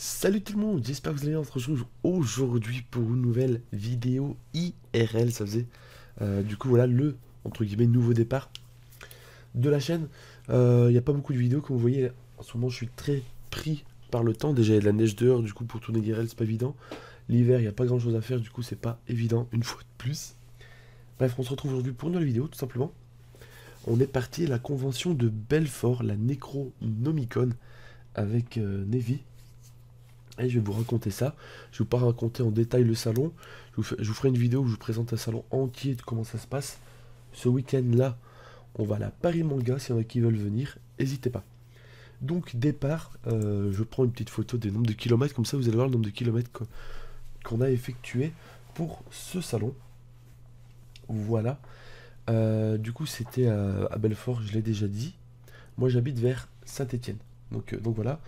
Salut tout le monde, j'espère que vous allez bien. On se retrouve aujourd'hui pour une nouvelle vidéo IRL. Ça faisait du coup voilà le entre guillemets nouveau départ de la chaîne. Il n'y a pas beaucoup de vidéos comme vous voyez. En ce moment je suis très pris par le temps. Déjà il y a de la neige dehors, du coup pour tourner IRL c'est pas évident. L'hiver il n'y a pas grand chose à faire, du coup c'est pas évident une fois de plus. Bref, on se retrouve aujourd'hui pour une nouvelle vidéo tout simplement. On est parti à la convention de Belfort, la Necronomicon avec Navy. Et je vais vous raconter ça. Je vais vous pas raconter en détail le salon. Je vous ferai une vidéo où je vous présente un salon entier de comment ça se passe. Ce week-end-là, on va à la Paris Manga. S'il y en a qui veulent venir, n'hésitez pas. Donc, départ, je prends une petite photo des nombres de kilomètres. Comme ça, vous allez voir le nombre de kilomètres qu'on a effectué pour ce salon. Voilà. Du coup, c'était à Belfort, je l'ai déjà dit. Moi, j'habite vers Saint-Étienne. Donc voilà.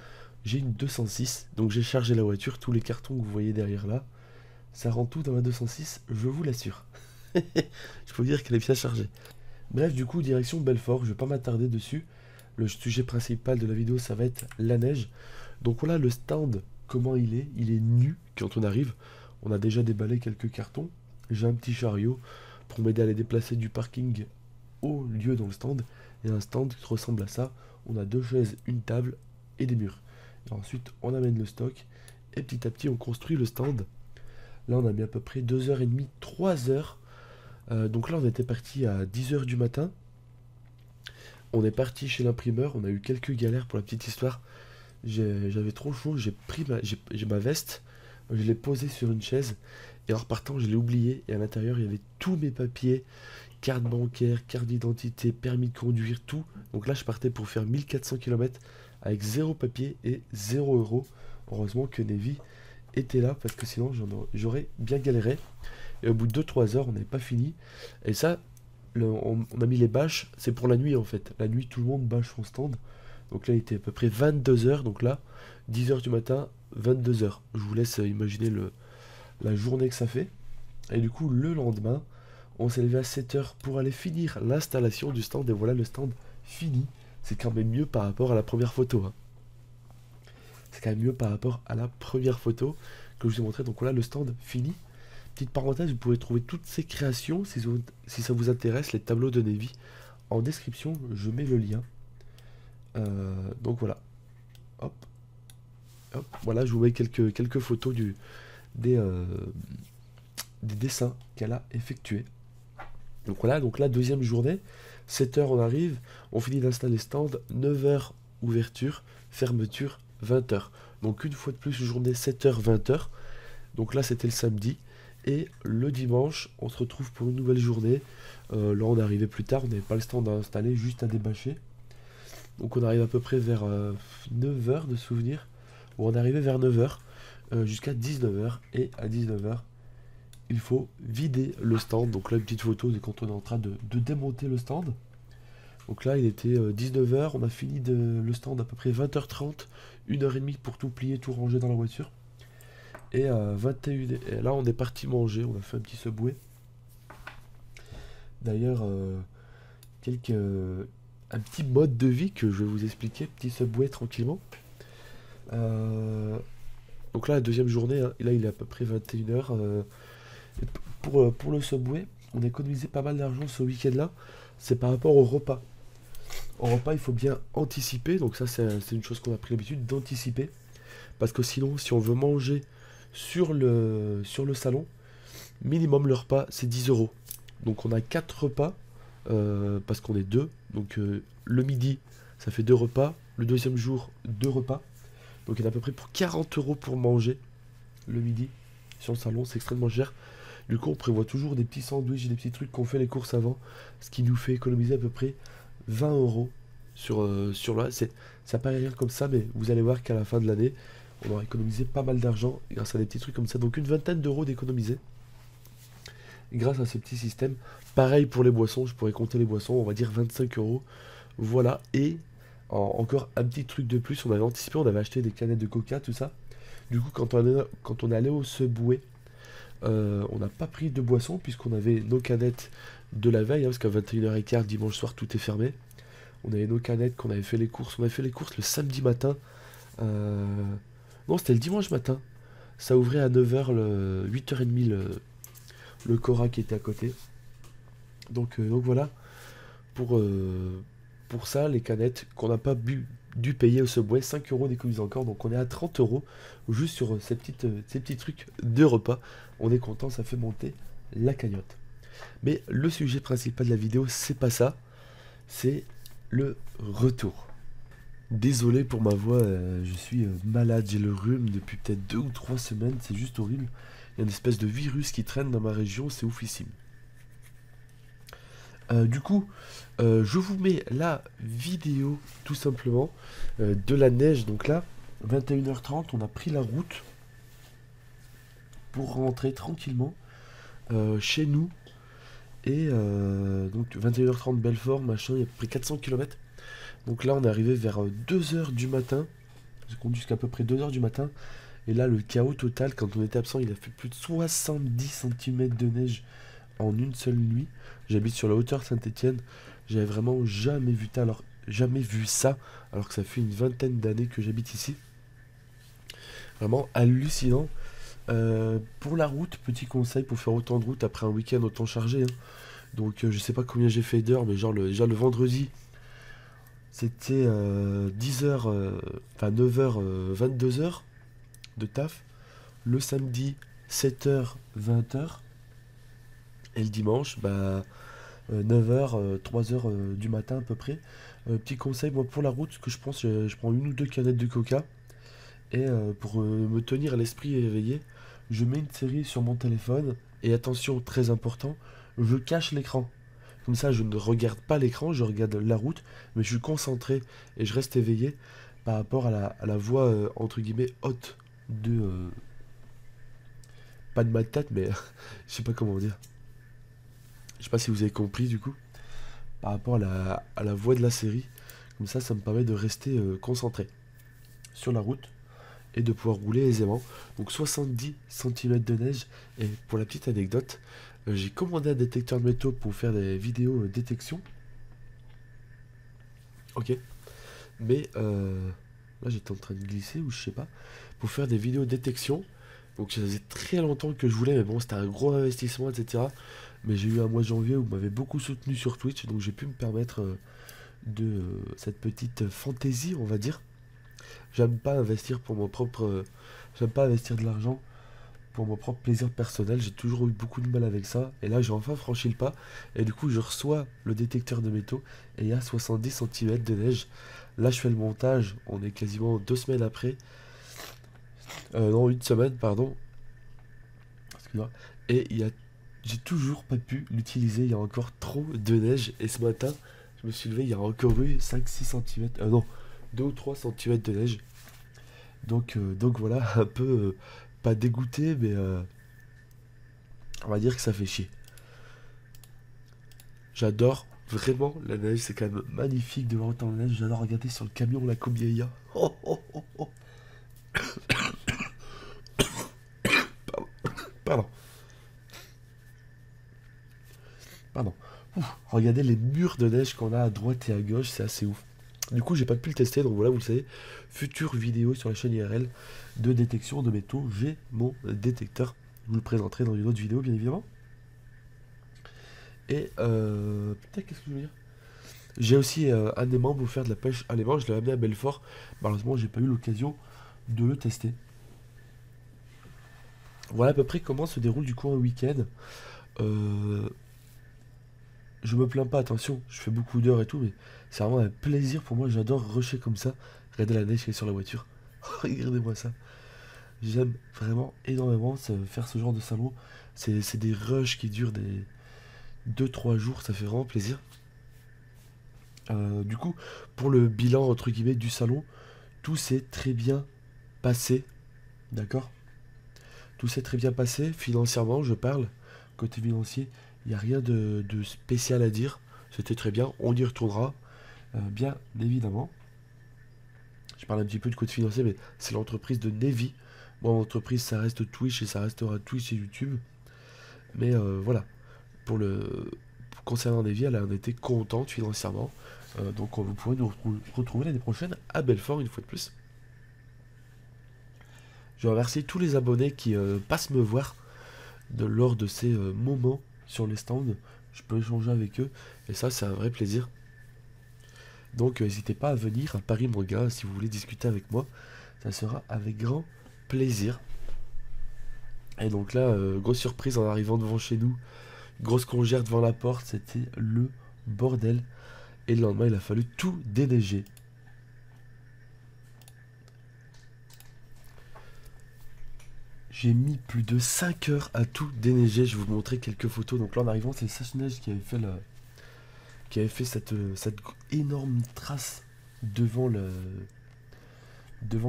J'ai une 206, donc j'ai chargé la voiture, tous les cartons que vous voyez derrière là, ça rentre tout dans ma 206, je vous l'assure. Je peux vous dire qu'elle est bien chargée. Bref, du coup, direction Belfort, je vais pas m'attarder dessus. Le sujet principal de la vidéo, ça va être la neige. Donc voilà le stand, comment il est nu quand on arrive. On a déjà déballé quelques cartons. J'ai un petit chariot pour m'aider à les déplacer du parking au lieu dans le stand. Et un stand qui ressemble à ça. On a deux chaises, une table et des murs. Et ensuite, on amène le stock et petit à petit, on construit le stand. Là, on a mis à peu près 2h30, 3h. Donc là, on était parti à 10h du matin. On est parti chez l'imprimeur. On a eu quelques galères pour la petite histoire. J'avais trop chaud. J'ai ma veste. Je l'ai posée sur une chaise. Et en repartant, je l'ai oublié. Et à l'intérieur, il y avait tous mes papiers. Carte bancaire, carte d'identité, permis de conduire, tout. Donc là, je partais pour faire 1400 km avec zéro papier et 0 €. Heureusement que Navy était là parce que sinon j'aurais bien galéré. Et au bout de 2-3 heures, on n'avait pas fini. Et ça, on a mis les bâches, c'est pour la nuit en fait. La nuit, tout le monde bâche son stand. Donc là, il était à peu près 22 heures. Donc là, 10 heures du matin, 22 heures. Je vous laisse imaginer la journée que ça fait. Et du coup, le lendemain, on s'est levé à 7 heures pour aller finir l'installation du stand. Et voilà le stand fini. C'est quand même mieux par rapport à la première photo. Hein. C'est quand même mieux par rapport à la première photo que je vous ai montré. Donc voilà le stand fini. Petite parenthèse, vous pouvez trouver toutes ces créations si ça vous intéresse, les tableaux de Navy. En description, je mets le lien. Donc voilà. Hop. Hop. Voilà, je vous mets quelques photos des, euh, des dessins qu'elle a effectués. Donc voilà, donc la deuxième journée, 7 heures on arrive, on finit d'installer le stand, 9 heures ouverture, fermeture 20 heures. Donc une fois de plus, journée 7 heures 20 heures. Donc là c'était le samedi. Et le dimanche, on se retrouve pour une nouvelle journée. Là on est arrivé plus tard, on n'avait pas le stand à installer, juste à débâcher. Donc on arrive à peu près vers 9 heures de souvenir. Ou on est arrivé vers 9 heures jusqu'à 19 heures. Et à 19 heures, il faut vider le stand. Donc là, une petite photo de quand on est en train de démonter le stand. Donc là, il était 19 heures. On a fini le stand à peu près 20h30. 1h30 pour tout plier, tout ranger dans la voiture. Et à 21h, et là, on est parti manger. On a fait un petit Subway. D'ailleurs, un petit mode de vie que je vais vous expliquer. Petit Subway tranquillement. Donc là, la deuxième journée, hein, là, il est à peu près 21h. Pour le Subway, on a économisé pas mal d'argent ce week-end-là. C'est par rapport au repas. Au repas, il faut bien anticiper. Donc ça, c'est une chose qu'on a pris l'habitude d'anticiper. Parce que sinon, si on veut manger sur le salon, minimum le repas, c'est 10 €. Donc on a 4 repas, parce qu'on est deux. Donc le midi, ça fait 2 repas. Le deuxième jour, 2 repas. Donc il y en a à peu près pour 40 € pour manger le midi sur le salon. C'est extrêmement cher. Du coup, on prévoit toujours des petits sandwichs, des petits trucs qu'on fait les courses avant, ce qui nous fait économiser à peu près 20 € sur là. Ça paraît rien comme ça, mais vous allez voir qu'à la fin de l'année, on aura économisé pas mal d'argent grâce à des petits trucs comme ça. Donc une vingtaine d'euros d'économiser grâce à ce petit système. Pareil pour les boissons, je pourrais compter les boissons, on va dire 25 €. Voilà, et encore un petit truc de plus, on avait anticipé, on avait acheté des canettes de coca, tout ça. Du coup, quand on est allé au Subway, on n'a pas pris de boisson puisqu'on avait nos canettes de la veille, hein, parce qu'à 21h15 dimanche soir tout est fermé. On avait nos canettes, qu'on avait fait les courses. On avait fait les courses le samedi matin. Non, c'était le dimanche matin. Ça ouvrait à 9h, 8h30 le Cora qui était à côté. Donc voilà, pour, euh, pour ça, les canettes qu'on n'a pas dû payer au Subway, 5 euros d'économies encore. Donc on est à 30 euros juste sur ces petits trucs de repas. On est content, ça fait monter la cagnotte. Mais le sujet principal de la vidéo, c'est pas ça, c'est le retour. Désolé pour ma voix, je suis malade, j'ai le rhume depuis peut-être 2 ou 3 semaines, c'est juste horrible. Il y a une espèce de virus qui traîne dans ma région, c'est oufissime. Du coup, je vous mets la vidéo tout simplement de la neige. Donc là, 21h30, on a pris la route pour rentrer tranquillement chez nous. Et donc 21h30 Belfort, machin, il a pris 400 km. Donc là, on est arrivé vers 2h du matin. J'ai conduit jusqu'à peu près 2h du matin. Et là, le chaos total, quand on était absent, il a fait plus de 70 cm de neige en une seule nuit. J'habite sur la hauteur Saint-Étienne. J'avais vraiment jamais vu ça, alors que ça fait une vingtaine d'années que j'habite ici. Vraiment hallucinant. Pour la route, petit conseil pour faire autant de route après un week-end autant chargé, hein. Donc je sais pas combien j'ai fait d'heures, mais genre déjà le vendredi, c'était 10h, enfin 9h, 22h de taf. Le samedi, 7h, 20h. Et le dimanche, 9h, 3h du matin à peu près. Petit conseil, moi pour la route, ce que je pense, je prends 1 ou 2 canettes de coca. Et pour me tenir l'esprit éveillé, je mets une série sur mon téléphone. Et attention, très important, je cache l'écran. Comme ça, je ne regarde pas l'écran, je regarde la route, mais je suis concentré et je reste éveillé par rapport à la voix, entre guillemets, haute de... pas de ma tête, mais je sais pas comment dire. Je sais pas si vous avez compris du coup, par rapport à la voix de la série. Comme ça me permet de rester concentré sur la route et de pouvoir rouler aisément. Donc 70 cm de neige. Et pour la petite anecdote, j'ai commandé un détecteur de métaux pour faire des vidéos détection. Ok. Mais là j'étais en train de glisser ou je sais pas. Pour faire des vidéos détection. Donc ça faisait très longtemps que je voulais, mais bon c'était un gros investissement, etc. Mais j'ai eu un mois de janvier où vous m'avez beaucoup soutenu sur Twitch. Donc j'ai pu me permettre de cette petite fantaisie, on va dire. J'aime pas investir pour mon propre. J'aime pas investir de l'argent pour mon propre plaisir personnel. J'ai toujours eu beaucoup de mal avec ça. Et là, j'ai enfin franchi le pas. Et du coup, je reçois le détecteur de métaux. Et il y a 70 cm de neige. Là, je fais le montage. On est quasiment 2 semaines après. Non, une semaine, pardon. Excuse-moi. Et j'ai toujours pas pu l'utiliser. Il y a encore trop de neige. Et ce matin, je me suis levé. Il y a encore eu 5-6 cm. Non, 2 ou 3 cm de neige. Donc voilà, un peu pas dégoûté, mais on va dire que ça fait chier. J'adore vraiment la neige, c'est quand même magnifique de voir autant de neige. J'adore regarder sur le camion la Cobieia. Oh, oh, oh, oh. Pardon, pardon. Ouf, regardez les murs de neige qu'on a à droite et à gauche, c'est assez ouf. Du coup, j'ai pas pu le tester, donc voilà, vous le savez. Future vidéo sur la chaîne IRL de détection de métaux. J'ai mon détecteur. Je vous le présenterai dans une autre vidéo, bien évidemment. Et putain, qu'est-ce que je veux dire? J'ai aussi un aimant pour faire de la pêche à l'aimant. Je l'ai amené à Belfort. Malheureusement, j'ai pas eu l'occasion de le tester. Voilà à peu près comment se déroule du coup un week-end. Euh, je me plains pas, attention, je fais beaucoup d'heures et tout, mais c'est vraiment un plaisir pour moi. J'adore rusher comme ça. Regardez la neige qui est sur la voiture. Regardez-moi ça. J'aime vraiment énormément faire ce genre de salon. C'est des rushs qui durent des 2-3 jours, ça fait vraiment plaisir. Du coup, pour le bilan entre guillemets du salon, tout s'est très bien passé, d'accord? Tout s'est très bien passé, financièrement, je parle. Côté financier, il n'y a rien de spécial à dire. C'était très bien, on y retournera, bien évidemment. Je parle un petit peu du côté financier, mais c'est l'entreprise de Nevi. Moi, mon entreprise, ça reste Twitch et ça restera Twitch et YouTube. Mais voilà, pour le concernant Nevi, elle en était contente financièrement. Donc vous pourrez nous retrouver l'année prochaine à Belfort une fois de plus. Je remercie tous les abonnés qui passent me voir lors de ces moments sur les stands. Je peux échanger avec eux et ça c'est un vrai plaisir. Donc n'hésitez pas à venir à Paris Manga si vous voulez discuter avec moi. Ça sera avec grand plaisir. Et donc là, grosse surprise en arrivant devant chez nous. Grosse congère devant la porte, c'était le bordel. Et le lendemain, il a fallu tout déneiger. J'ai mis plus de 5 heures à tout déneiger. Je vais vous montrer quelques photos. Donc là, en arrivant, c'est le sèche-neige qui avait fait cette énorme trace devant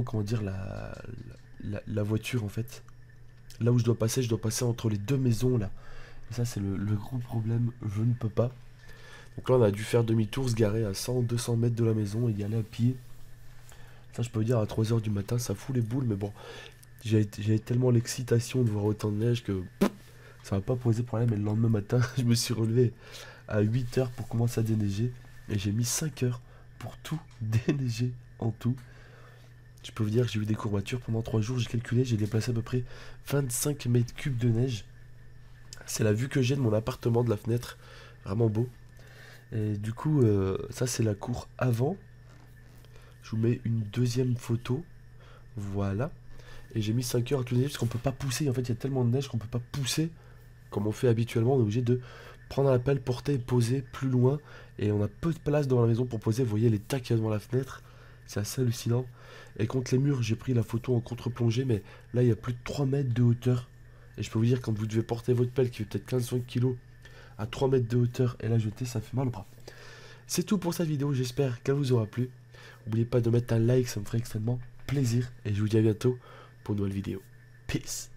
comment dire, la voiture en fait. Là où je dois passer entre les deux maisons là. Et ça, c'est le gros problème. Je ne peux pas. Donc là, on a dû faire demi-tour, se garer à 100-200 mètres de la maison et y aller à pied. Ça, je peux vous dire, à 3 h du matin, ça fout les boules. Mais bon, j'ai tellement l'excitation de voir autant de neige que ça va pas poser problème. Et le lendemain matin, je me suis relevé à 8 h pour commencer à déneiger. Et j'ai mis 5 heures pour tout déneiger en tout. Je peux vous dire que j'ai eu des courbatures pendant 3 jours. J'ai calculé, j'ai déplacé à peu près 25 mètres cubes de neige. C'est la vue que j'ai de mon appartement, de la fenêtre. Vraiment beau. Et du coup, ça c'est la cour avant. Je vous mets une deuxième photo. Voilà. Et j'ai mis 5 heures à tout neiger parce qu'on peut pas pousser. En fait, il y a tellement de neige qu'on peut pas pousser comme on fait habituellement. On est obligé de prendre la pelle, porter et poser plus loin. Et on a peu de place dans la maison pour poser. Vous voyez les tas qu'il y a devant la fenêtre. C'est assez hallucinant. Et contre les murs, j'ai pris la photo en contre-plongée. Mais là, il y a plus de 3 mètres de hauteur. Et je peux vous dire, quand vous devez porter votre pelle qui fait peut-être 15-20 kg à 3 mètres de hauteur et la jeter, ça fait mal au bras. C'est tout pour cette vidéo. J'espère qu'elle vous aura plu. N'oubliez pas de mettre un like, ça me ferait extrêmement plaisir. Et je vous dis à bientôt pour une nouvelle vidéo. Peace.